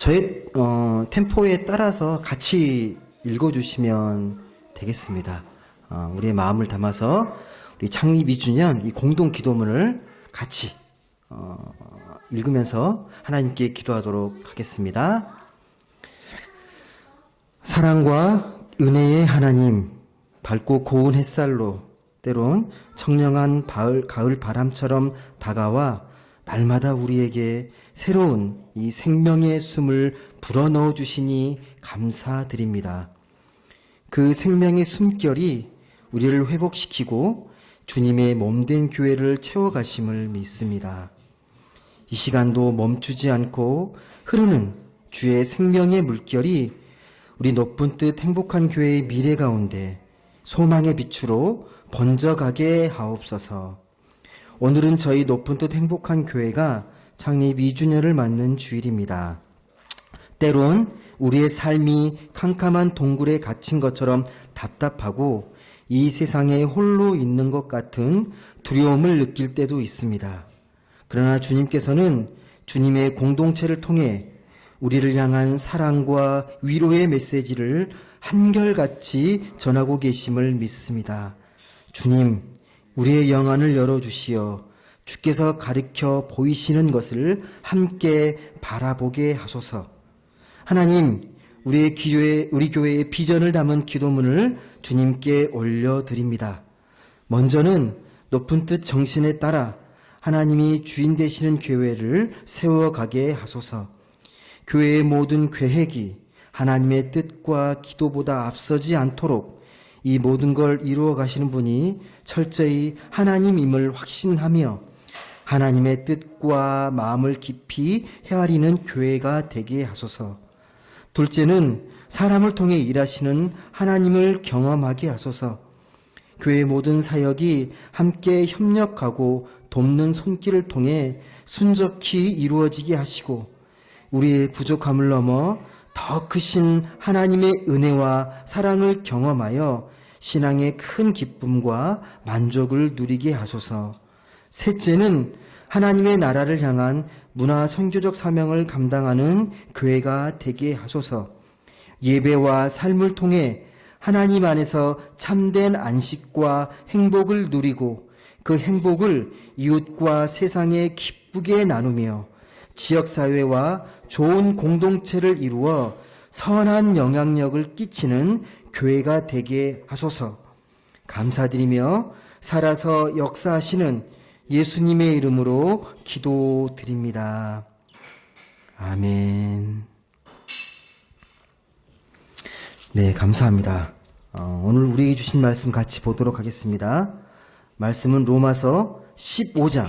저의 템포에 따라서 같이 읽어주시면 되겠습니다. 우리의 마음을 담아서 우리 창립 2주년 이 공동 기도문을 같이 읽으면서 하나님께 기도하도록 하겠습니다. 사랑과 은혜의 하나님, 밝고 고운 햇살로 때론 청량한 가을 바람처럼 다가와 날마다 우리에게 새로운 이 생명의 숨을 불어넣어 주시니 감사드립니다. 그 생명의 숨결이 우리를 회복시키고 주님의 몸된 교회를 채워가심을 믿습니다. 이 시간도 멈추지 않고 흐르는 주의 생명의 물결이 우리 높은 뜻 행복한 교회의 미래 가운데 소망의 빛으로 번져가게 하옵소서. 오늘은 저희 높은 뜻 행복한 교회가 창립 2주년을 맞는 주일입니다. 때론 우리의 삶이 캄캄한 동굴에 갇힌 것처럼 답답하고 이 세상에 홀로 있는 것 같은 두려움을 느낄 때도 있습니다. 그러나 주님께서는 주님의 공동체를 통해 우리를 향한 사랑과 위로의 메시지를 한결같이 전하고 계심을 믿습니다. 주님, 우리의 영안을 열어주시어 주께서 가르쳐 보이시는 것을 함께 바라보게 하소서. 하나님, 우리 교회의 비전을 담은 기도문을 주님께 올려드립니다. 먼저는 높은 뜻 정신에 따라 하나님이 주인 되시는 교회를 세워가게 하소서. 교회의 모든 계획이 하나님의 뜻과 기도보다 앞서지 않도록 이 모든 걸 이루어 가시는 분이 철저히 하나님임을 확신하며 하나님의 뜻과 마음을 깊이 헤아리는 교회가 되게 하소서. 둘째는 사람을 통해 일하시는 하나님을 경험하게 하소서. 교회의 모든 사역이 함께 협력하고 돕는 손길을 통해 순적히 이루어지게 하시고 우리의 부족함을 넘어 더 크신 하나님의 은혜와 사랑을 경험하여 신앙의 큰 기쁨과 만족을 누리게 하소서. 셋째는 하나님의 나라를 향한 문화 선교적 사명을 감당하는 교회가 되게 하소서. 예배와 삶을 통해 하나님 안에서 참된 안식과 행복을 누리고 그 행복을 이웃과 세상에 기쁘게 나누며 지역사회와 좋은 공동체를 이루어 선한 영향력을 끼치는 교회가 되게 하소서. 감사드리며 살아서 역사하시는 예수님의 이름으로 기도드립니다. 아멘. 네, 감사합니다. 오늘 우리에게 주신 말씀 같이 보도록 하겠습니다. 말씀은 로마서 15장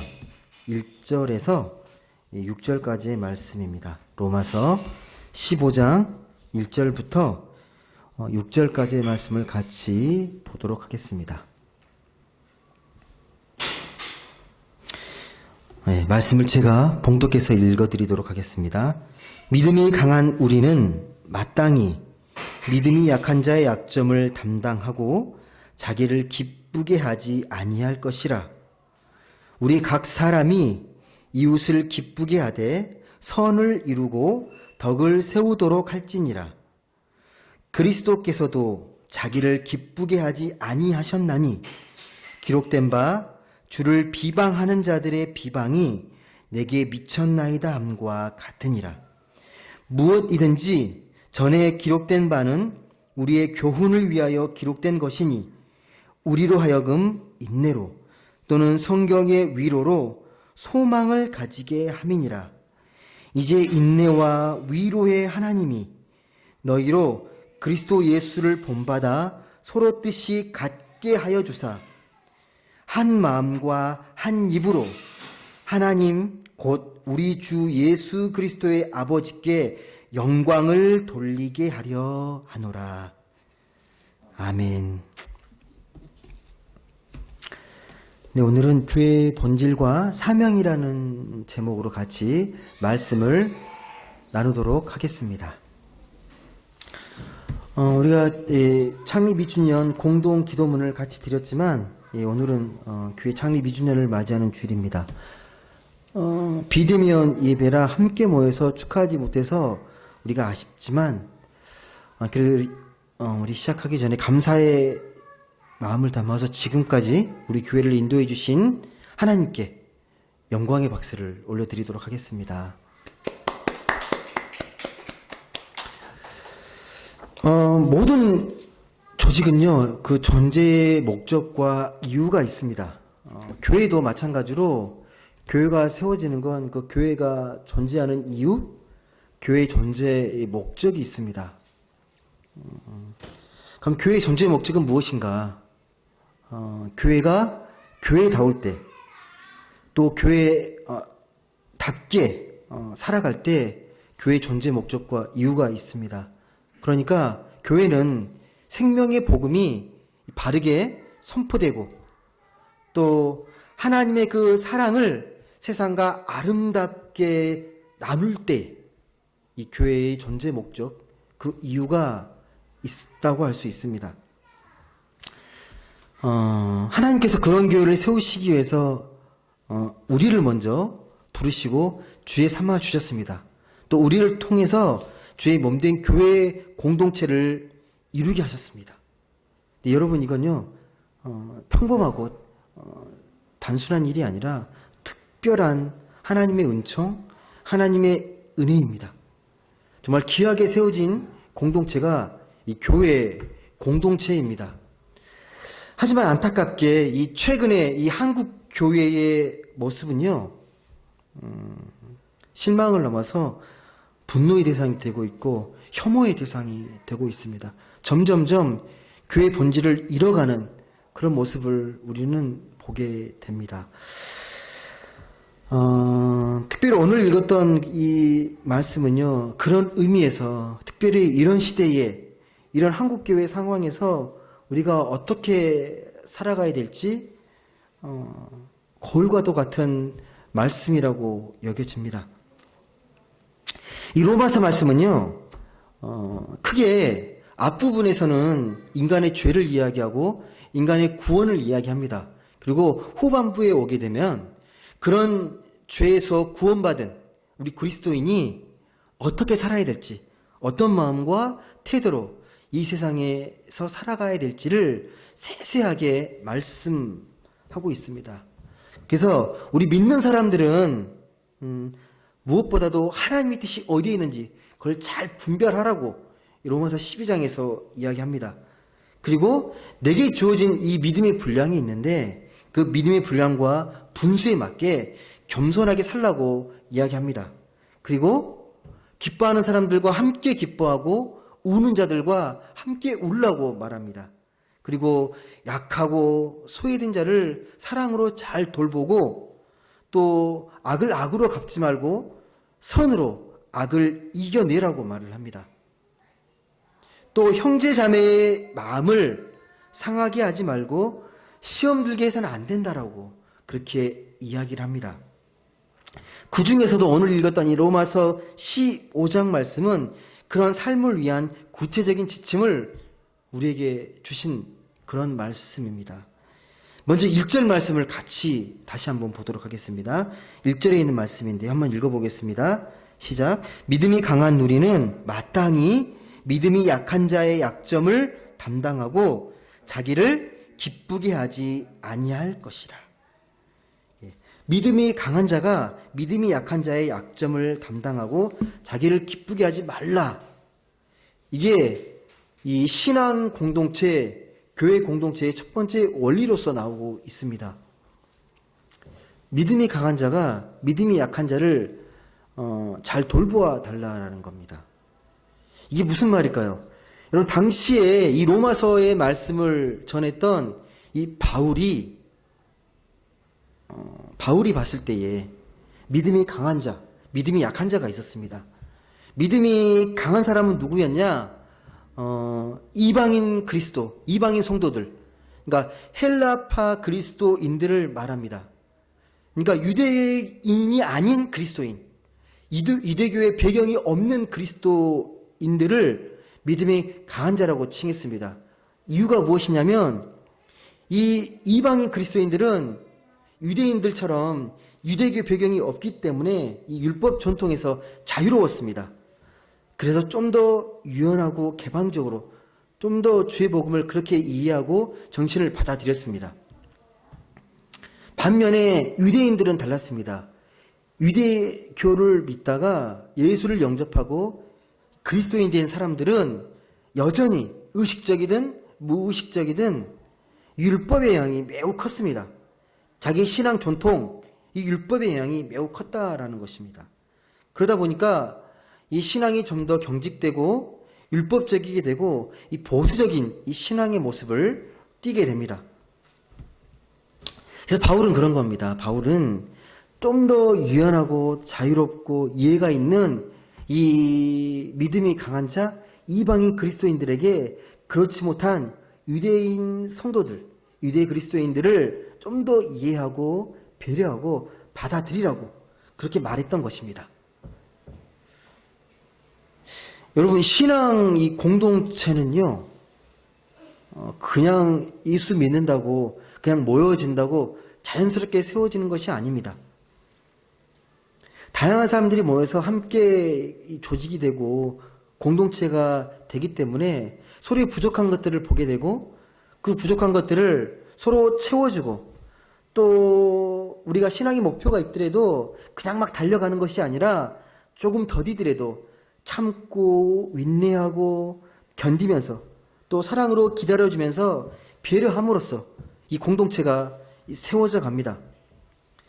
1절에서 6절까지의 말씀입니다. 로마서 15장 1절부터 6절까지의 말씀을 같이 보도록 하겠습니다. 네, 말씀을 제가 봉독해서 읽어드리도록 하겠습니다. 믿음이 강한 우리는 마땅히 믿음이 약한 자의 약점을 담당하고 자기를 기쁘게 하지 아니할 것이라. 우리 각 사람이 이웃을 기쁘게 하되 선을 이루고 덕을 세우도록 할지니라. 그리스도께서도 자기를 기쁘게 하지 아니하셨나니 기록된 바 주를 비방하는 자들의 비방이 내게 미쳤나이다 함과 같으니라. 무엇이든지 전에 기록된 바는 우리의 교훈을 위하여 기록된 것이니 우리로 하여금 인내로 또는 성경의 위로로 소망을 가지게 함이니라. 이제 인내와 위로의 하나님이 너희로 그리스도 예수를 본받아 서로 뜻이 같게 하여 주사 한 마음과 한 입으로 하나님 곧 우리 주 예수 그리스도의 아버지께 영광을 돌리게 하려 하노라. 아멘. 네, 오늘은 교회의 본질과 사명이라는 제목으로 같이 말씀을 나누도록 하겠습니다. 우리가 창립 2주년 공동 기도문을 같이 드렸지만 오늘은 교회 창립 2주년을 맞이하는 주일입니다. 비대면 예배라 함께 모여서 축하하지 못해서 우리가 아쉽지만 그래도 우리 시작하기 전에 감사의 마음을 담아서 지금까지 우리 교회를 인도해 주신 하나님께 영광의 박수를 올려드리도록 하겠습니다. 모든 조직은요, 그 존재의 목적과 이유가 있습니다. 교회도 마찬가지로 교회가 세워지는 건 그 교회가 존재하는 이유, 교회의 존재의 목적이 있습니다. 그럼 교회의 존재의 목적은 무엇인가? 교회가 교회다울 때, 또 교회답게 살아갈 때 교회의 존재 목적과 이유가 있습니다. 그러니까 교회는 생명의 복음이 바르게 선포되고 또 하나님의 그 사랑을 세상과 아름답게 나눌 때 이 교회의 존재 목적, 그 이유가 있다고 할 수 있습니다. 하나님께서 그런 교회를 세우시기 위해서 우리를 먼저 부르시고 주에 삼아 주셨습니다. 또 우리를 통해서 주의 몸된 교회 공동체를 이루게 하셨습니다. 여러분, 이건요 평범하고 단순한 일이 아니라 특별한 하나님의 은총, 하나님의 은혜입니다. 정말 귀하게 세워진 공동체가 이 교회 공동체입니다. 하지만 안타깝게 이 최근에 이 한국 교회의 모습은요, 실망을 넘어서 분노의 대상이 되고 있고 혐오의 대상이 되고 있습니다. 점점점 교회 본질을 잃어가는 그런 모습을 우리는 보게 됩니다. 특별히 오늘 읽었던 이 말씀은요, 그런 의미에서 특별히 이런 시대에, 이런 한국교회 상황에서 우리가 어떻게 살아가야 될지 거울과도 같은 말씀이라고 여겨집니다. 이 로마서 말씀은요, 크게 앞부분에서는 인간의 죄를 이야기하고 인간의 구원을 이야기합니다. 그리고 후반부에 오게 되면 그런 죄에서 구원받은 우리 그리스도인이 어떻게 살아야 될지, 어떤 마음과 태도로 이 세상에서 살아가야 될지를 세세하게 말씀하고 있습니다. 그래서 우리 믿는 사람들은 무엇보다도 하나님의 뜻이 어디에 있는지 그걸 잘 분별하라고 로마서 12장에서 이야기합니다. 그리고 내게 주어진 이 믿음의 분량이 있는데 그 믿음의 분량과 분수에 맞게 겸손하게 살라고 이야기합니다. 그리고 기뻐하는 사람들과 함께 기뻐하고 우는 자들과 함께 울라고 말합니다. 그리고 약하고 소외된 자를 사랑으로 잘 돌보고 또 악을 악으로 갚지 말고 선으로 악을 이겨내라고 말을 합니다. 또 형제 자매의 마음을 상하게 하지 말고 시험 들게 해서는 안 된다라고 그렇게 이야기를 합니다. 그 중에서도 오늘 읽었던 이 로마서 15장 말씀은 그런 삶을 위한 구체적인 지침을 우리에게 주신 그런 말씀입니다. 먼저 1절 말씀을 같이 다시 한번 보도록 하겠습니다. 1절에 있는 말씀인데 한번 읽어보겠습니다. 시작. 믿음이 강한 우리는 마땅히 믿음이 약한 자의 약점을 담당하고 자기를 기쁘게 하지 아니할 것이라. 믿음이 강한 자가 믿음이 약한 자의 약점을 담당하고 자기를 기쁘게 하지 말라. 이게 이 신앙 공동체, 교회 공동체의 첫 번째 원리로서 나오고 있습니다. 믿음이 강한 자가 믿음이 약한 자를 잘 돌보아 달라라는 겁니다. 이게 무슨 말일까요? 여러분, 당시에 이 로마서의 말씀을 전했던 이 바울이 봤을 때에 믿음이 강한 자, 믿음이 약한 자가 있었습니다. 믿음이 강한 사람은 누구였냐? 이방인 그리스도, 이방인 성도들, 그러니까 헬라파 그리스도인들을 말합니다. 그러니까 유대인이 아닌 그리스도인, 유대교의 배경이 없는 그리스도인들을 믿음이 강한 자라고 칭했습니다. 이유가 무엇이냐면 이 이방인 그리스도인들은 유대인들처럼 유대교 배경이 없기 때문에 이 율법 전통에서 자유로웠습니다. 그래서 좀 더 유연하고 개방적으로 좀 더 주의 복음을 그렇게 이해하고 정신을 받아들였습니다. 반면에 유대인들은 달랐습니다. 유대교를 믿다가 예수를 영접하고 그리스도인 된 사람들은 여전히 의식적이든 무의식적이든 율법의 영향이 매우 컸습니다. 자기 신앙 전통, 이 율법의 영향이 매우 컸다라는 것입니다. 그러다 보니까 이 신앙이 좀 더 경직되고 율법적이게 되고 이 보수적인 이 신앙의 모습을 띠게 됩니다. 그래서 바울은 그런 겁니다. 바울은 좀 더 유연하고 자유롭고 이해가 있는 이 믿음이 강한 자, 이방인 그리스도인들에게 그렇지 못한 유대인 성도들, 유대 그리스도인들을 좀 더 이해하고 배려하고 받아들이라고 그렇게 말했던 것입니다. 여러분, 신앙 이 공동체는요, 그냥 예수 믿는다고 그냥 모여진다고 자연스럽게 세워지는 것이 아닙니다. 다양한 사람들이 모여서 함께 조직이 되고 공동체가 되기 때문에 서로의 부족한 것들을 보게 되고 그 부족한 것들을 서로 채워주고 또 우리가 신앙의 목표가 있더라도 그냥 막 달려가는 것이 아니라 조금 더디더라도 참고 인내하고 견디면서 또 사랑으로 기다려주면서 배려함으로써 이 공동체가 세워져 갑니다.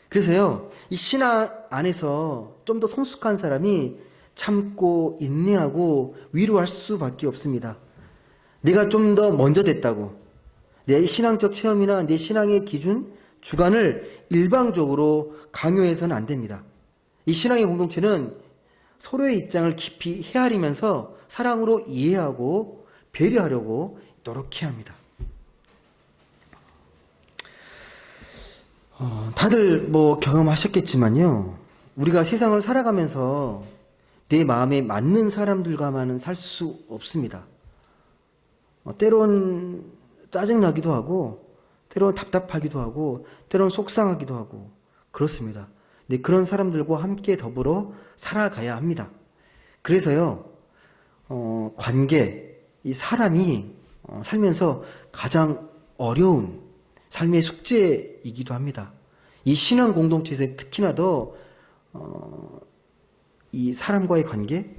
그래서요, 이 신앙 안에서 좀 더 성숙한 사람이 참고 인내하고 위로할 수밖에 없습니다. 내가 좀 더 먼저 됐다고 내 신앙적 체험이나 내 신앙의 기준, 주관을 일방적으로 강요해서는 안 됩니다. 이 신앙의 공동체는 서로의 입장을 깊이 헤아리면서 사랑으로 이해하고 배려하려고 노력해야 합니다. 다들 뭐 경험하셨겠지만요, 우리가 세상을 살아가면서 내 마음에 맞는 사람들과만은 살 수 없습니다. 때론 짜증나기도 하고 때론 답답하기도 하고 때론 속상하기도 하고 그렇습니다. 근데 그런 사람들과 함께 더불어 살아가야 합니다. 그래서요, 관계, 이 사람이 살면서 가장 어려운 삶의 숙제이기도 합니다. 이 신앙 공동체에서 특히나 더 이 사람과의 관계,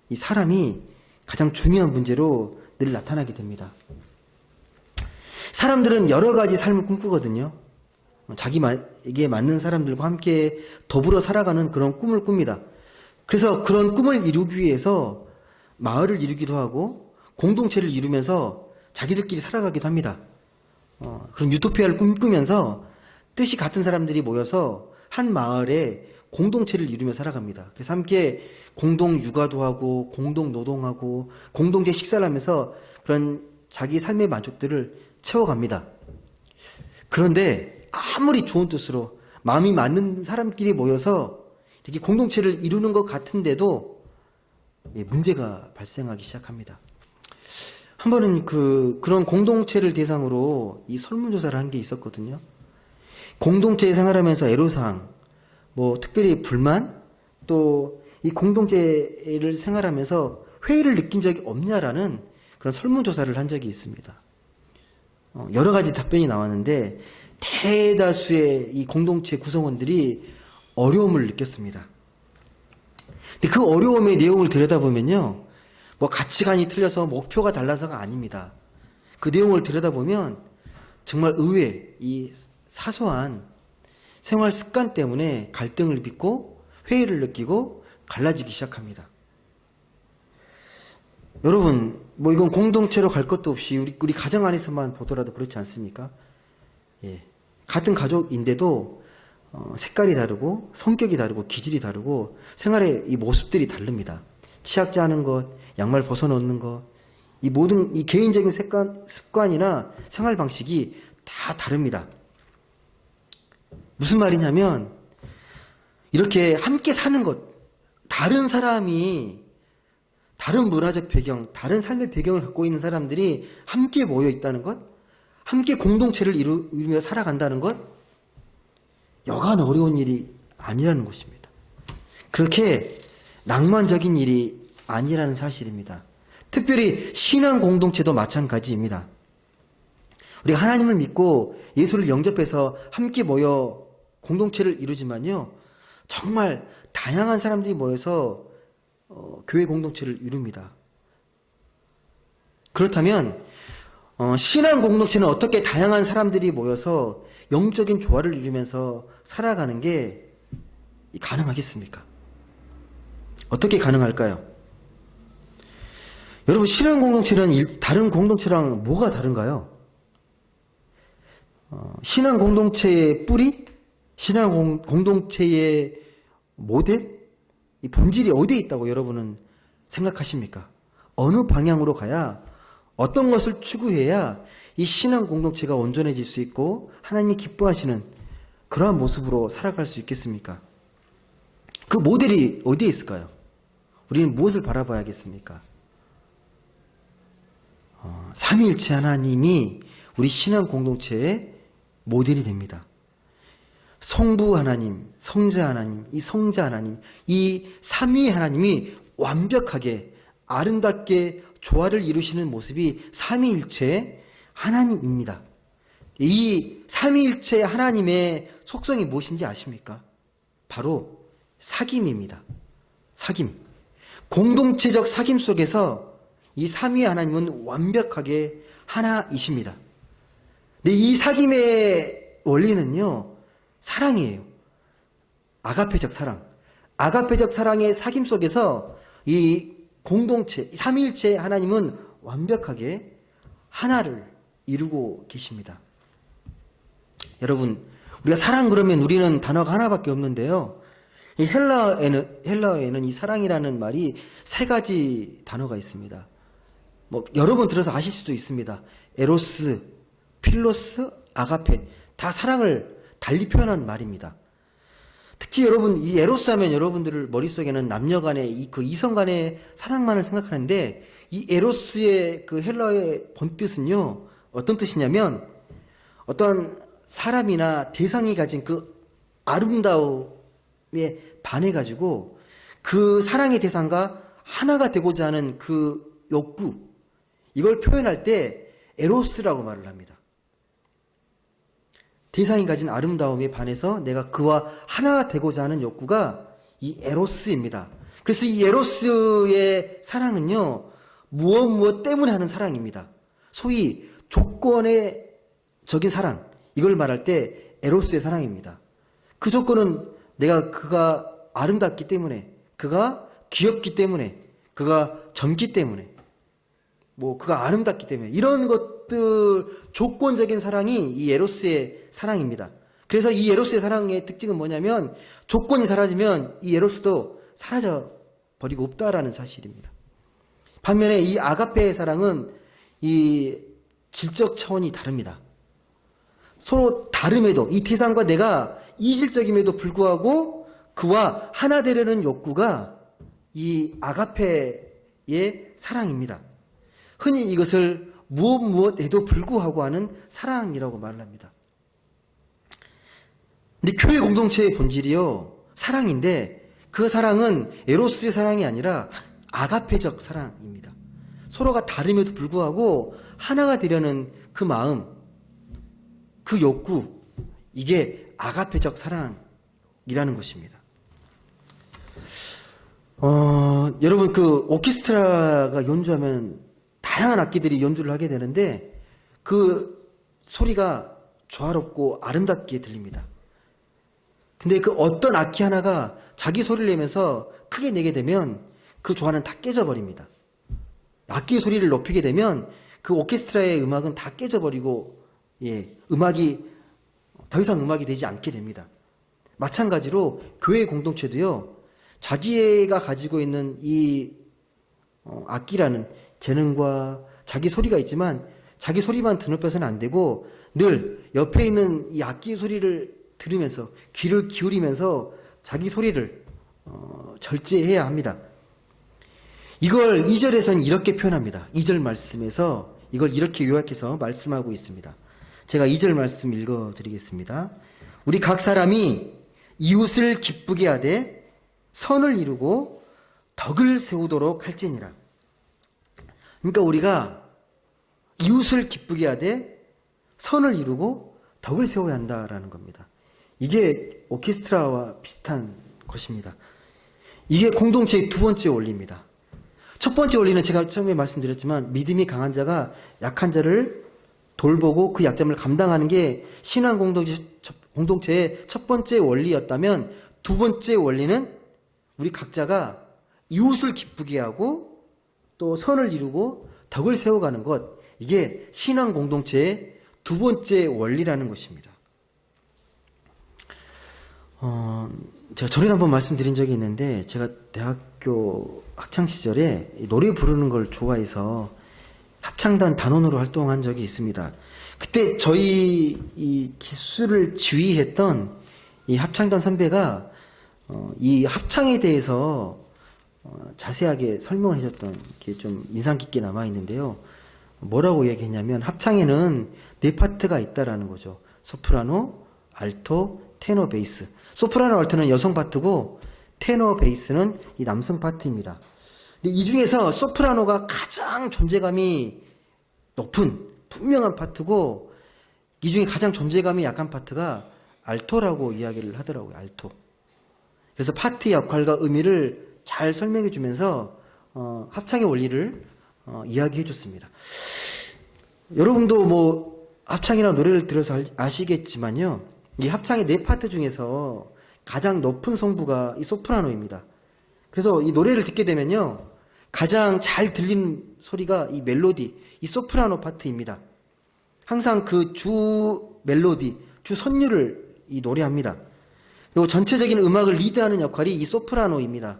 이 사람이 가장 중요한 문제로 늘 나타나게 됩니다. 사람들은 여러 가지 삶을 꿈꾸거든요. 자기에게 맞는 사람들과 함께 더불어 살아가는 그런 꿈을 꿉니다. 그래서 그런 꿈을 이루기 위해서 마을을 이루기도 하고 공동체를 이루면서 자기들끼리 살아가기도 합니다. 그런 유토피아를 꿈꾸면서 뜻이 같은 사람들이 모여서 한 마을에 공동체를 이루며 살아갑니다. 그래서 함께 공동 육아도 하고 공동 노동하고 공동체 식사를 하면서 그런 자기 삶의 만족들을 채워갑니다. 그런데 아무리 좋은 뜻으로 마음이 맞는 사람끼리 모여서 이렇게 공동체를 이루는 것 같은데도 문제가 발생하기 시작합니다. 한 번은 그런 공동체를 대상으로 이 설문조사를 한 게 있었거든요. 공동체에 생활하면서 애로사항, 뭐 특별히 불만, 또 이 공동체를 생활하면서 회의를 느낀 적이 없냐라는 그런 설문조사를 한 적이 있습니다. 여러 가지 답변이 나왔는데 대다수의 이 공동체 구성원들이 어려움을 느꼈습니다. 근데 그 어려움의 내용을 들여다보면요, 뭐 가치관이 틀려서 목표가 달라서가 아닙니다. 그 내용을 들여다보면 정말 의외 이 사소한 생활 습관 때문에 갈등을 빚고 회의를 느끼고 갈라지기 시작합니다. 여러분, 뭐 이건 공동체로 갈 것도 없이 우리 가정 안에서만 보더라도 그렇지 않습니까? 예. 같은 가족인데도 색깔이 다르고 성격이 다르고 기질이 다르고 생활의 이 모습들이 다릅니다. 치약자 하는 것, 양말 벗어놓는 것, 이 모든 이 개인적인 습관이나 생활 방식이 다 다릅니다. 무슨 말이냐면 이렇게 함께 사는 것, 다른 사람이 다른 문화적 배경, 다른 삶의 배경을 갖고 있는 사람들이 함께 모여 있다는 것, 함께 공동체를 이루며 살아간다는 것, 여간 어려운 일이 아니라는 것입니다. 그렇게 낭만적인 일이 아니라는 사실입니다. 특별히 신앙 공동체도 마찬가지입니다. 우리가 하나님을 믿고 예수를 영접해서 함께 모여 공동체를 이루지만요, 정말 다양한 사람들이 모여서 교회 공동체를 이룹니다. 그렇다면 신앙 공동체는 어떻게 다양한 사람들이 모여서 영적인 조화를 이루면서 살아가는 게 가능하겠습니까? 어떻게 가능할까요? 여러분, 신앙 공동체는 다른 공동체랑 뭐가 다른가요? 신앙 공동체의 뿌리? 신앙 공동체의 모델? 이 본질이 어디에 있다고 여러분은 생각하십니까? 어느 방향으로 가야, 어떤 것을 추구해야 이 신앙 공동체가 온전해질 수 있고 하나님이 기뻐하시는 그러한 모습으로 살아갈 수 있겠습니까? 그 모델이 어디에 있을까요? 우리는 무엇을 바라봐야겠습니까? 삼위일체 하나님이 우리 신앙 공동체의 모델이 됩니다. 성부 하나님, 성자 하나님, 이 성자 하나님, 이 삼위 하나님이 완벽하게 아름답게 조화를 이루시는 모습이 삼위일체 하나님입니다. 이 삼위일체 하나님의 속성이 무엇인지 아십니까? 바로 사귐입니다. 사귐. 공동체적 사귐 속에서 이 삼위 하나님은 완벽하게 하나이십니다. 근데 이 사귐의 원리는요, 사랑이에요. 아가페적 사랑. 아가페적 사랑의 사귐 속에서 이 공동체, 삼위일체 하나님은 완벽하게 하나를 이루고 계십니다. 여러분, 우리가 사랑 그러면 우리는 단어가 하나밖에 없는데요. 이 헬라어에는 이 사랑이라는 말이 세 가지 단어가 있습니다. 여러 번 들어서 아실 수도 있습니다. 에로스, 필로스, 아가페. 다 사랑을 달리 표현한 말입니다. 특히 여러분, 이 에로스 하면 여러분들 머릿속에는 남녀 간의 그 이성 간의 사랑만을 생각하는데, 이 에로스의 그 헬라어의 본뜻은요, 어떤 뜻이냐면, 어떤 사람이나 대상이 가진 그 아름다움에 반해가지고, 그 사랑의 대상과 하나가 되고자 하는 그 욕구, 이걸 표현할 때 에로스라고 말을 합니다. 대상이 가진 아름다움에 반해서 내가 그와 하나가 되고자 하는 욕구가 이 에로스입니다. 그래서 이 에로스의 사랑은요, 무엇 때문에 하는 사랑입니다. 소위 조건의적인 사랑, 이걸 말할 때 에로스의 사랑입니다. 그 조건은 그가 아름답기 때문에, 그가 귀엽기 때문에, 그가 젊기 때문에, 그가 아름답기 때문에, 이런 것들, 조건적인 사랑이 이 에로스의 사랑입니다. 그래서 이 에로스의 사랑의 특징은 뭐냐면, 조건이 사라지면 이 에로스도 사라져 버리고 없다라는 사실입니다. 반면에 이 아가페의 사랑은 이 질적 차원이 다릅니다. 서로 다름에도, 이 대상과 내가 이질적임에도 불구하고 그와 하나 되려는 욕구가 이 아가페의 사랑입니다. 흔히 이것을 무엇에도 불구하고 하는 사랑이라고 말을 합니다. 근데 교회 공동체의 본질이요, 사랑인데, 그 사랑은 에로스의 사랑이 아니라 아가페적 사랑입니다. 서로가 다름에도 불구하고 하나가 되려는 그 마음, 그 욕구, 이게 아가페적 사랑이라는 것입니다. 여러분, 그 오케스트라가 연주하면 다양한 악기들이 연주를 하게 되는데 그 소리가 조화롭고 아름답게 들립니다. 근데 그 어떤 악기 하나가 자기 소리를 내면서 크게 내게 되면 그 조화는 다 깨져버립니다. 악기의 소리를 높이게 되면 그 오케스트라의 음악은 다 깨져버리고, 음악이 더 이상 음악이 되지 않게 됩니다. 마찬가지로 교회 공동체도요, 자기가 가지고 있는 이 악기라는 재능과 자기 소리가 있지만 자기 소리만 드높여서는 안 되고 늘 옆에 있는 이 악기의 소리를 들으면서 귀를 기울이면서 자기 소리를 절제해야 합니다. 이걸 2절에서는 이렇게 표현합니다. 2절 말씀에서 이걸 이렇게 요약해서 말씀하고 있습니다. 제가 2절 말씀 읽어드리겠습니다. 우리 각 사람이 이웃을 기쁘게 하되 선을 이루고 덕을 세우도록 할지니라. 그러니까 우리가 이웃을 기쁘게 하되 선을 이루고 덕을 세워야 한다라는 겁니다. 이게 오케스트라와 비슷한 것입니다. 이게 공동체의 두 번째 원리입니다. 첫 번째 원리는 제가 처음에 말씀드렸지만 믿음이 강한 자가 약한 자를 돌보고 그 약점을 감당하는 게 신앙 공동체의 첫 번째 원리였다면, 두 번째 원리는 우리 각자가 이웃을 기쁘게 하고 또 선을 이루고 덕을 세워가는 것, 이게 신앙 공동체의 두 번째 원리라는 것입니다. 제가 전에 한번 말씀드린 적이 있는데, 제가 대학교 학창시절에 노래 부르는 걸 좋아해서 합창단 단원으로 활동한 적이 있습니다. 그때 저희 이 기수를 지휘했던 이 합창단 선배가 이 합창에 대해서 자세하게 설명을 해줬던 게 좀 인상 깊게 남아있는데요. 뭐라고 얘기했냐면, 합창에는 네 파트가 있다라는 거죠. 소프라노, 알토, 테너, 베이스. 소프라노, 알토는 여성 파트고 테너, 베이스는 이 남성 파트입니다. 근데 이 중에서 소프라노가 가장 존재감이 높은 분명한 파트고, 이 중에 가장 존재감이 약한 파트가 알토라고 이야기를 하더라고요. 알토. 그래서 파트의 역할과 의미를 잘 설명해 주면서 합창의 원리를 이야기해 줬습니다. 여러분도 뭐 합창이나 노래를 들어서 아시겠지만요, 이 합창의 네 파트 중에서 가장 높은 성부가 이 소프라노입니다. 그래서 이 노래를 듣게 되면요, 가장 잘 들리는 소리가 이 멜로디, 이 소프라노 파트입니다. 항상 그 주 멜로디, 주 선율을 이 노래합니다. 그리고 전체적인 음악을 리드하는 역할이 이 소프라노입니다.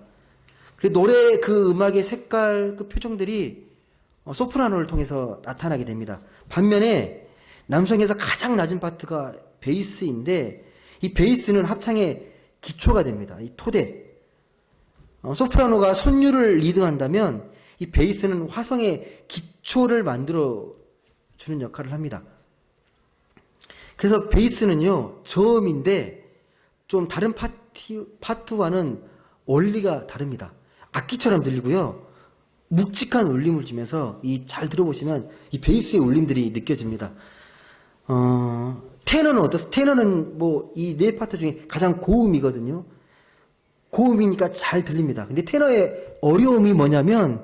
그리고 노래 그 음악의 색깔, 그 표정들이 소프라노를 통해서 나타나게 됩니다. 반면에 남성에서 가장 낮은 파트가 베이스인데, 이 베이스는 합창의 기초가 됩니다. 이 토대. 소프라노가 선율을 리드한다면 이 베이스는 화성의 기초를 만들어 주는 역할을 합니다. 그래서 베이스는요, 저음인데 좀 다른 파트와는 원리가 다릅니다. 악기처럼 들리고요, 묵직한 울림을 주면서 잘 들어보시면 이 베이스의 울림들이 느껴집니다. 테너는 어떻습니까? 테너는 뭐 이 네 파트 중에 가장 고음이거든요. 고음이니까 잘 들립니다. 근데 테너의 어려움이 뭐냐면,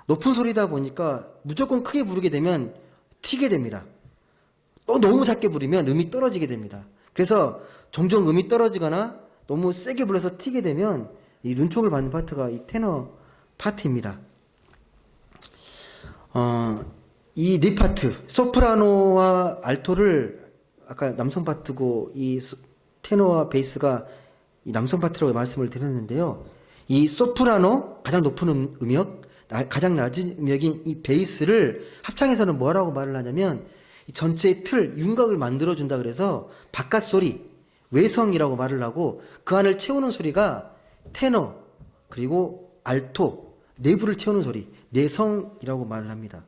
높은 소리다 보니까 무조건 크게 부르게 되면 튀게 됩니다. 또 너무 작게 부르면 음이 떨어지게 됩니다. 그래서 종종 음이 떨어지거나 너무 세게 불러서 튀게 되면 이 눈총을 받는 파트가 이 테너 파트입니다. 이 네 파트, 소프라노와 알토를 아까 남성 파트고 이 테너와 베이스가 이 남성 파트라고 말씀을 드렸는데요. 이 소프라노, 가장 높은 음역, 가장 낮은 음역인 이 베이스를 합창에서는 뭐라고 말을 하냐면, 이 전체의 틀, 윤곽을 만들어준다 그래서 바깥 소리, 외성이라고 말을 하고, 그 안을 채우는 소리가 테너, 그리고 알토, 내부를 채우는 소리, 내성이라고 말을 합니다.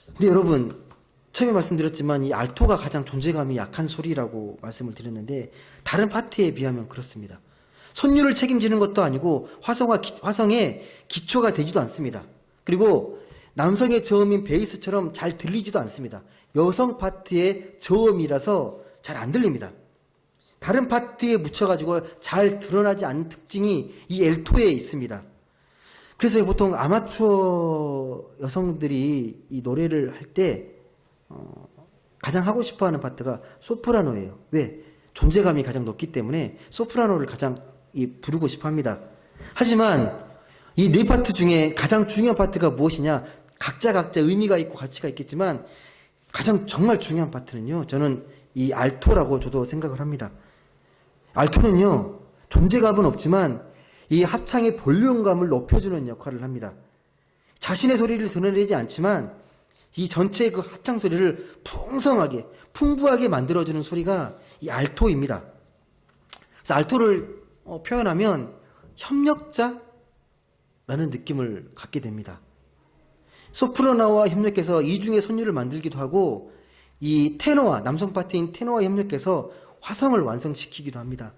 근데 여러분, 처음에 말씀드렸지만 이 알토가 가장 존재감이 약한 소리라고 말씀을 드렸는데, 다른 파트에 비하면 그렇습니다. 선율을 책임지는 것도 아니고 화성의 기초가 되지도 않습니다. 그리고 남성의 저음인 베이스처럼 잘 들리지도 않습니다. 여성 파트의 저음이라서 잘 안 들립니다. 다른 파트에 묻혀가지고 잘 드러나지 않는 특징이 이 엘토에 있습니다. 그래서 보통 아마추어 여성들이 이 노래를 할 때 가장 하고 싶어하는 파트가 소프라노예요. 왜? 존재감이 가장 높기 때문에 소프라노를 가장 부르고 싶어합니다. 하지만 이 네 파트 중에 가장 중요한 파트가 무엇이냐? 각자 의미가 있고 가치가 있겠지만 가장 정말 중요한 파트는요, 저는 이 알토라고 저도 생각을 합니다. 알토는요, 존재감은 없지만 이 합창의 볼륨감을 높여주는 역할을 합니다. 자신의 소리를 드러내지 않지만 이 전체의 그 합창 소리를 풍성하게, 풍부하게 만들어주는 소리가 이 알토입니다. 그래서 알토를 표현하면 협력자라는 느낌을 갖게 됩니다. 소프라노와 협력해서 이중의 선율을 만들기도 하고, 이 테너와, 남성 파트인 테너와 협력해서 화성을 완성시키기도 합니다.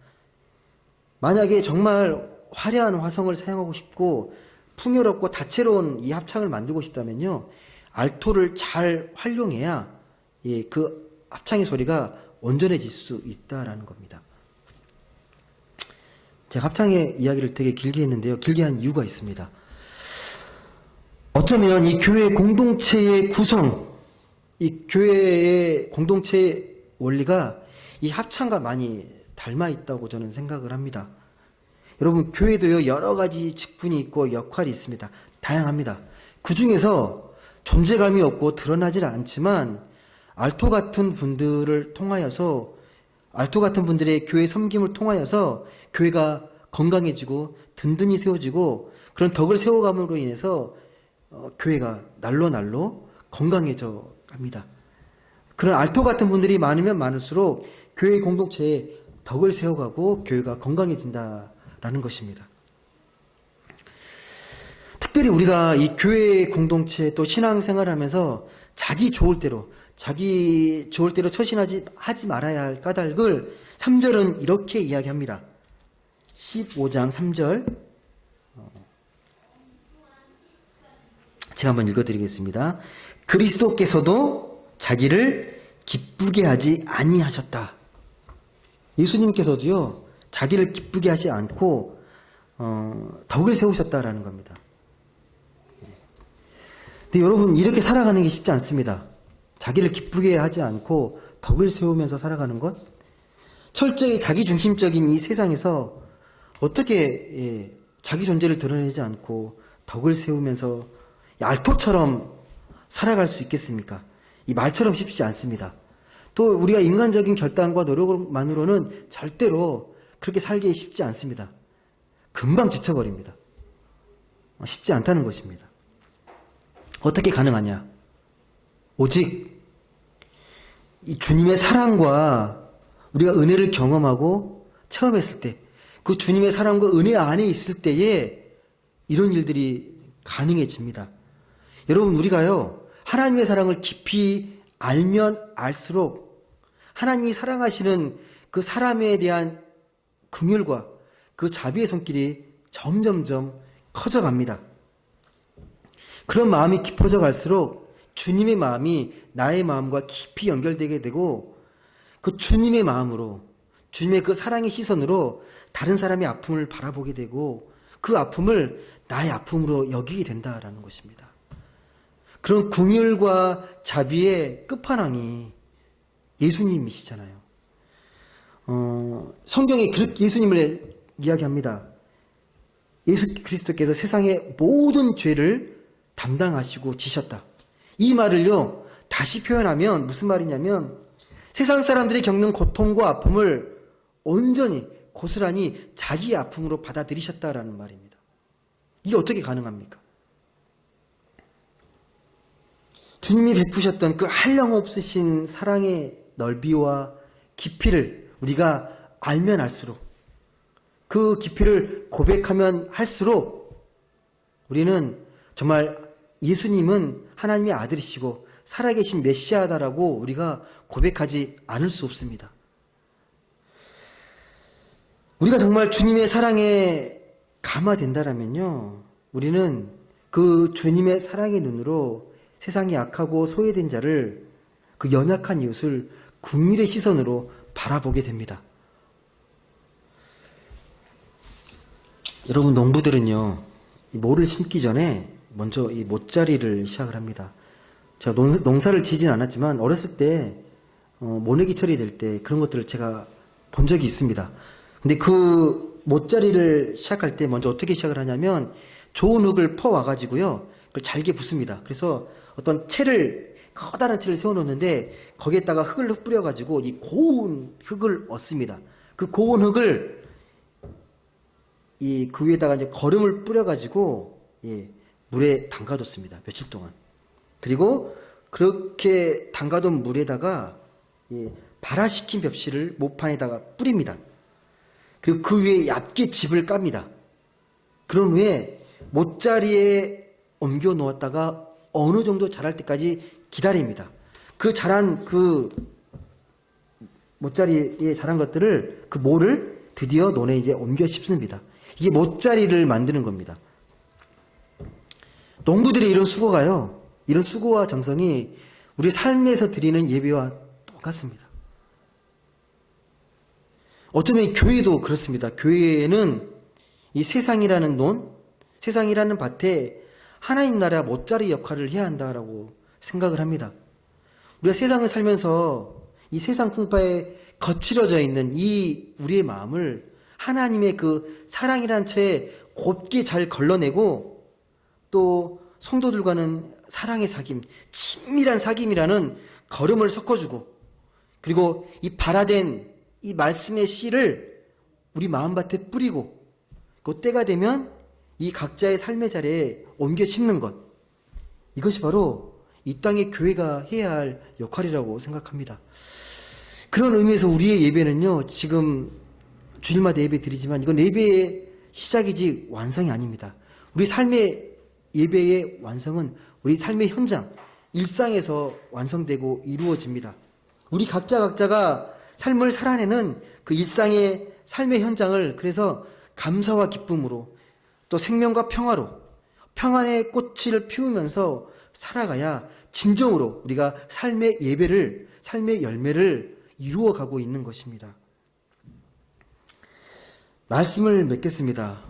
만약에 정말 화려한 화성을 사용하고 싶고 풍요롭고 다채로운 이 합창을 만들고 싶다면요, 알토를 잘 활용해야 그 합창의 소리가 온전해질 수 있다라는 겁니다. 제가 합창의 이야기를 되게 길게 했는데요, 길게 한 이유가 있습니다. 어쩌면 이 교회 공동체의 구성, 이 교회의 공동체의 원리가 이 합창과 많이 닮아 있다고 저는 생각을 합니다. 여러분, 교회도요, 여러 가지 직분이 있고 역할이 있습니다. 다양합니다. 그 중에서 존재감이 없고 드러나질 않지만 알토 같은 분들을 통하여서, 알토 같은 분들의 교회 섬김을 통하여서 교회가 건강해지고 든든히 세워지고 그런 덕을 세워감으로 인해서 교회가 날로 건강해져 갑니다. 그런 알토 같은 분들이 많으면 많을수록 교회 공동체에 덕을 세워가고 교회가 건강해진다라는 것입니다. 특별히 우리가 이 교회 공동체 또 신앙생활을 하면서 자기 좋을 대로 처신하지 말아야 할 까닭을 3절은 이렇게 이야기합니다. 15장 3절 제가 한번 읽어드리겠습니다. 그리스도께서도 자기를 기쁘게 하지 아니하셨다. 예수님께서도요, 자기를 기쁘게 하지 않고 덕을 세우셨다라는 겁니다. 근데 여러분, 이렇게 살아가는 게 쉽지 않습니다. 자기를 기쁘게 하지 않고 덕을 세우면서 살아가는 것, 철저히 자기중심적인 이 세상에서 어떻게 자기 존재를 드러내지 않고 덕을 세우면서 알토처럼 살아갈 수 있겠습니까? 이 말처럼 쉽지 않습니다. 또 우리가 인간적인 결단과 노력만으로는 절대로 그렇게 살기 쉽지 않습니다. 금방 지쳐버립니다. 쉽지 않다는 것입니다. 어떻게 가능하냐? 오직 이 주님의 사랑과 우리가 은혜를 경험하고 체험했을 때, 그 주님의 사랑과 은혜 안에 있을 때에 이런 일들이 가능해집니다. 여러분, 우리가요, 하나님의 사랑을 깊이 알면 알수록 하나님이 사랑하시는 그 사람에 대한 긍휼과 그 자비의 손길이 점점점 커져갑니다. 그런 마음이 깊어져 갈수록 주님의 마음이 나의 마음과 깊이 연결되게 되고, 그 주님의 마음으로, 주님의 그 사랑의 시선으로 다른 사람의 아픔을 바라보게 되고 그 아픔을 나의 아픔으로 여기게 된다라는 것입니다. 그런 긍휼과 자비의 끝판왕이 예수님이시잖아요. 성경에 그렇게 예수님을 이야기합니다. 예수 그리스도께서 세상의 모든 죄를 담당하시고 지셨다. 이 말을요, 다시 표현하면 무슨 말이냐면, 세상 사람들이 겪는 고통과 아픔을 온전히 고스란히 자기의 아픔으로 받아들이셨다라는 말입니다. 이게 어떻게 가능합니까? 주님이 베푸셨던 그 한량없으신 사랑의 넓이와 깊이를 우리가 알면 알수록, 그 깊이를 고백하면 할수록 우리는 정말 예수님은 하나님의 아들이시고 살아계신 메시아다라고 우리가 고백하지 않을 수 없습니다. 우리가 정말 주님의 사랑에 감화된다라면요, 우리는 그 주님의 사랑의 눈으로 세상에 약하고 소외된 자를, 그 연약한 이웃을 긍휼의 시선으로 바라보게 됩니다. 여러분, 농부들은요, 이 모를 심기 전에 먼저 이 모짜리를 시작을 합니다. 제가 농사를 지진 않았지만 어렸을 때 모내기 처리될 때 그런 것들을 제가 본 적이 있습니다. 근데 그 모짜리를 시작할 때 먼저 어떻게 시작을 하냐면, 좋은 흙을 퍼와가지고요, 그걸 잘게 붓습니다. 그래서 어떤 커다란 채를 세워놓는데 거기에다가 흙을 뿌려가지고 이 고운 흙을 얻습니다. 그 고운 흙을 그 위에다가 이제 거름을 뿌려가지고 물에 담가뒀습니다. 며칠 동안. 그리고 그렇게 담가둔 물에다가 발화시킨 벽실을 모판에다가 뿌립니다. 그리고 그 위에 얇게 집을 깝니다. 그런 후에 못자리에 옮겨 놓았다가 어느 정도 자랄 때까지 기다립니다. 그 자란 그 못자리에 자란 것들을, 그 모를 드디어 논에 이제 옮겨 씹습니다. 이게 못자리를 만드는 겁니다. 농부들의 이런 수고가요, 이런 수고와 정성이 우리 삶에서 드리는 예배와 똑같습니다. 어쩌면 교회도 그렇습니다. 교회에는 이 세상이라는 세상이라는 밭에 하나님 나라 못자리 역할을 해야 한다라고 생각을 합니다. 우리가 세상을 살면서 이 세상 풍파에 거칠어져 있는 이 우리의 마음을 하나님의 그 사랑이라는 채 곱게 잘 걸러내고, 또 성도들과는 사랑의 사귐, 친밀한 사귐이라는 걸음을 섞어주고, 그리고 이 발화된 이 말씀의 씨를 우리 마음밭에 뿌리고, 그 때가 되면 이 각자의 삶의 자리에 옮겨 심는 것, 이것이 바로 이 땅의 교회가 해야 할 역할이라고 생각합니다. 그런 의미에서 우리의 예배는요, 지금 주일마다 예배 드리지만 이건 예배의 시작이지 완성이 아닙니다. 우리 삶의 예배의 완성은 우리 삶의 현장, 일상에서 완성되고 이루어집니다. 우리 각자가 삶을 살아내는 그 일상의 삶의 현장을 그래서 감사와 기쁨으로, 또 생명과 평화로, 평안의 꽃을 피우면서 살아가야 진정으로 우리가 삶의 예배를, 삶의 열매를 이루어가고 있는 것입니다. 말씀을 맺겠습니다.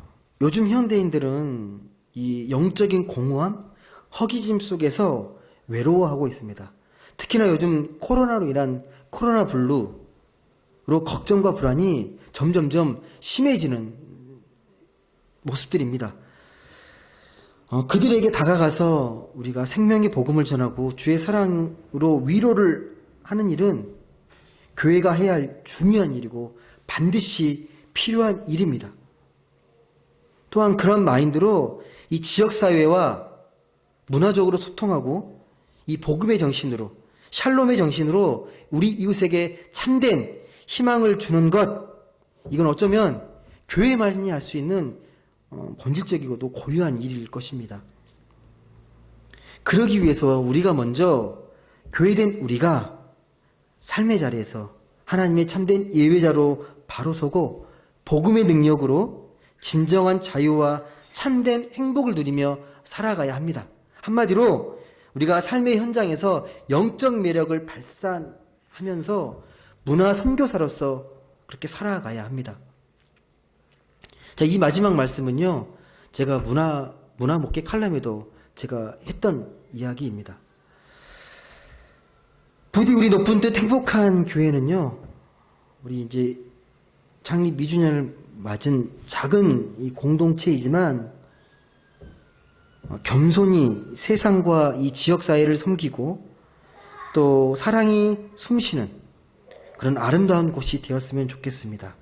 요즘 현대인들은 이 영적인 공허함, 허기짐 속에서 외로워하고 있습니다. 특히나 요즘 코로나로 인한 코로나 블루로 걱정과 불안이 점점점 심해지는 모습들입니다. 그들에게 다가가서 우리가 생명의 복음을 전하고 주의 사랑으로 위로를 하는 일은 교회가 해야 할 중요한 일이고 반드시 필요한 일입니다. 또한 그런 마인드로 이 지역사회와 문화적으로 소통하고 이 복음의 정신으로, 샬롬의 정신으로 우리 이웃에게 참된 희망을 주는 것, 이건 어쩌면 교회만이 할 수 있는 본질적이고도 고유한 일일 것입니다. 그러기 위해서 우리가 먼저, 교회된 우리가 삶의 자리에서 하나님의 참된 예배자로 바로 서고 복음의 능력으로 진정한 자유와 참된 행복을 누리며 살아가야 합니다. 한마디로 우리가 삶의 현장에서 영적 매력을 발산하면서 문화 선교사로서 그렇게 살아가야 합니다. 자, 이 마지막 말씀은요, 제가 문화 목회 칼럼에도 제가 했던 이야기입니다. 부디 우리 높은 뜻 행복한 교회는요, 우리 이제 창립 2주년을 맞은 작은 이 공동체이지만 겸손히 세상과 이 지역사회를 섬기고 또 사랑이 숨쉬는 그런 아름다운 곳이 되었으면 좋겠습니다.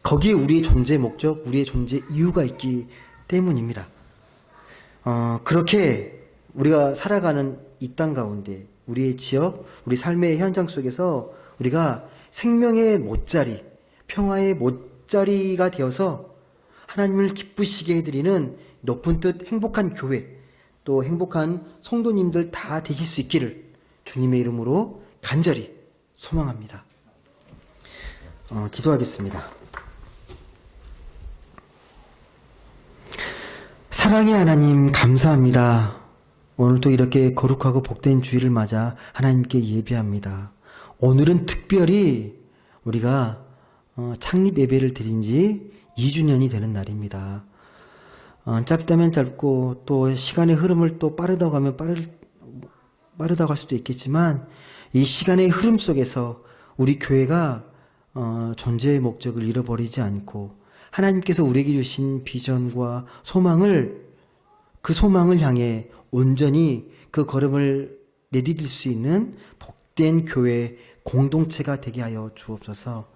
거기에 우리의 존재 목적, 우리의 존재 이유가 있기 때문입니다. 그렇게 우리가 살아가는 이 땅 가운데 우리의 지역, 우리 삶의 현장 속에서 우리가 생명의 못자리, 평화의 못자리가 되어서 하나님을 기쁘시게 해드리는 높은 뜻 행복한 교회, 또 행복한 성도님들 다 되실 수 있기를 주님의 이름으로 간절히 소망합니다. 기도하겠습니다. 사랑의 하나님, 감사합니다. 오늘도 이렇게 거룩하고 복된 주일을 맞아 하나님께 예배합니다. 오늘은 특별히 우리가 창립 예배를 드린 지 2주년이 되는 날입니다. 짧다면 짧고 또 시간의 흐름을 또 빠르다고 하면 빠르다고 할 수도 있겠지만, 이 시간의 흐름 속에서 우리 교회가 존재의 목적을 잃어버리지 않고 하나님께서 우리에게 주신 비전과 그 소망을 향해 온전히 그 걸음을 내디딜 수 있는 복된 교회 공동체가 되게 하여 주옵소서.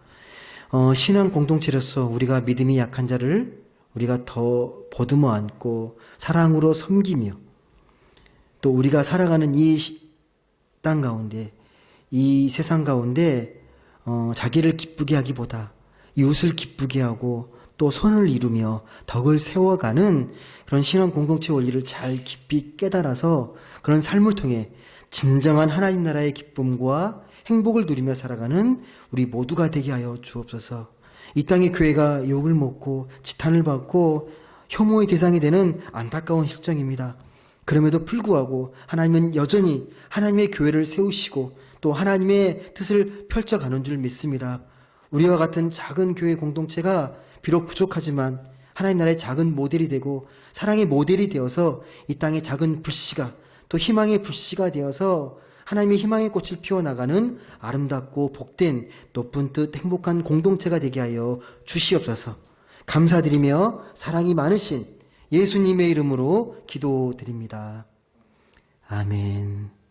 신앙 공동체로서 우리가 믿음이 약한 자를 우리가 더 보듬어 안고 사랑으로 섬기며, 또 우리가 살아가는 이 땅 가운데, 이 세상 가운데 자기를 기쁘게 하기보다 이웃을 기쁘게 하고 또 선을 이루며 덕을 세워가는 그런 신앙 공동체 원리를 잘 깊이 깨달아서 그런 삶을 통해 진정한 하나님 나라의 기쁨과 행복을 누리며 살아가는 우리 모두가 되게 하여 주옵소서. 이 땅의 교회가 욕을 먹고 지탄을 받고 혐오의 대상이 되는 안타까운 실정입니다. 그럼에도 불구하고 하나님은 여전히 하나님의 교회를 세우시고 또 하나님의 뜻을 펼쳐가는 줄 믿습니다. 우리와 같은 작은 교회 공동체가 비록 부족하지만 하나님 나라의 작은 모델이 되고 사랑의 모델이 되어서 이 땅의 작은 불씨가 또 희망의 불씨가 되어서 하나님의 희망의 꽃을 피워나가는 아름답고 복된 높은 뜻 행복한 공동체가 되게 하여 주시옵소서. 감사드리며 사랑이 많으신 예수님의 이름으로 기도드립니다. 아멘.